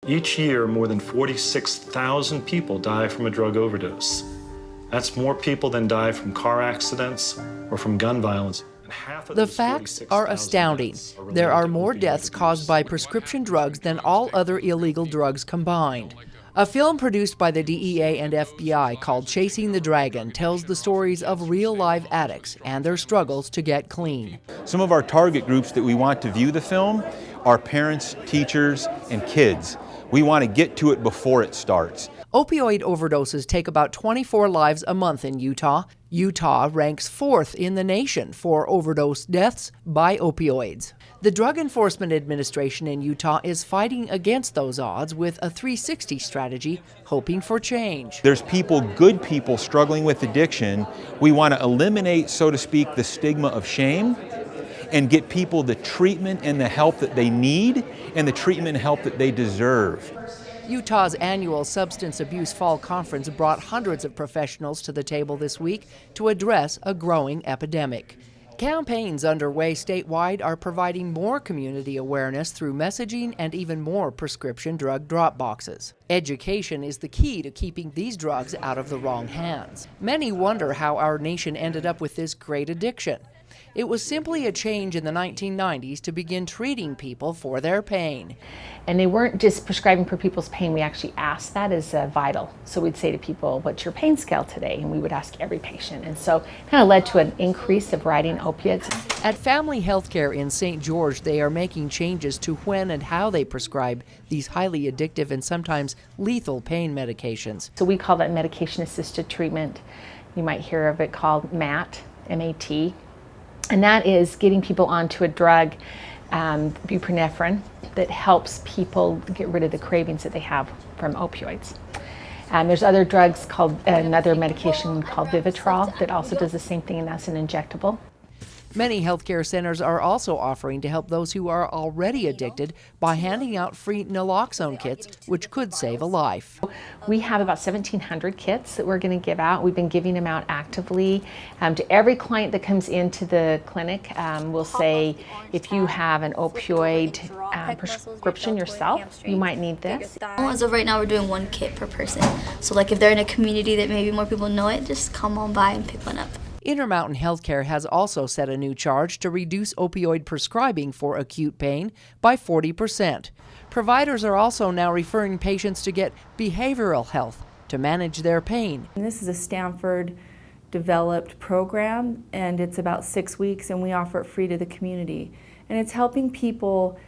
Each year, more than 46,000 people die from a drug overdose. That's more people than die from car accidents or from gun violence. The facts are astounding. There are more deaths caused by prescription drugs than all other illegal drugs combined. A film produced by the DEA and FBI called Chasing the Dragon tells the stories of real-life addicts and their struggles to get clean. Some of our target groups that we want to view the film are parents, teachers, and kids. We want to get to it before it starts. Opioid overdoses take about 24 lives a month in Utah. Utah ranks 4th in the nation for overdose deaths by opioids. The Drug Enforcement Administration in Utah is fighting against those odds with a 360 strategy, hoping for change. There's people, good people, struggling with addiction. We want to eliminate, so to speak, the stigma of shame and get people the treatment and the help that they need and the treatment and help that they deserve. Utah's annual Substance Abuse Fall Conference brought hundreds of professionals to the table this week to address a growing epidemic. Campaigns underway statewide are providing more community awareness through messaging and even more prescription drug drop boxes. Education is the key to keeping these drugs out of the wrong hands. Many wonder how our nation ended up with this great addiction. It was simply a change in the 1990s to begin treating people for their pain. And they weren't just prescribing for people's pain, we actually asked that as vital. So we'd say to people, what's your pain scale today? And we would ask every patient. And so it kind of led to an increase of writing opiates. At Family Healthcare in St. George, they are making changes to when and how they prescribe these highly addictive and sometimes lethal pain medications. So we call that medication-assisted treatment. You might hear of it called MAT, M-A-T. And that is getting people onto a drug, buprenorphine, that helps people get rid of the cravings that they have from opioids. There's other drugs called, another medication called Vivitrol that also does the same thing, and that's an injectable. Many healthcare centers are also offering to help those who are already addicted by handing out free naloxone kits, which could save a life. We have about 1,700 kits that we're going to give out. We've been giving them out actively to every client that comes into the clinic. We'll say, if you have an opioid prescription yourself, you might need this. As of right now, we're doing 1 kit per person. So like if they're in a community that maybe more people know it, just come on by and pick one up. Intermountain Healthcare has also set a new charge to reduce opioid prescribing for acute pain by 40%. Providers are also now referring patients to get behavioral health to manage their pain. And this is a Stanford-developed program, and it's about 6 weeks, and we offer it free to the community. And it's helping people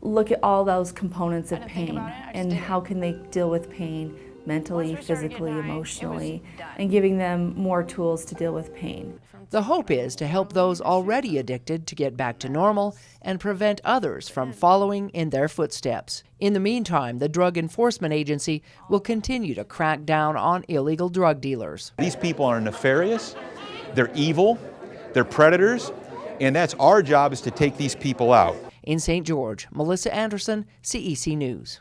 look at all those components of pain and how can they deal with pain mentally, physically, emotionally, and giving them more tools to deal with pain. The hope is to help those already addicted to get back to normal and prevent others from following in their footsteps. In the meantime, the Drug Enforcement Agency will continue to crack down on illegal drug dealers. These people are nefarious, they're evil, they're predators, and that's our job, is to take these people out. In St. George, Melissa Anderson, CEC News.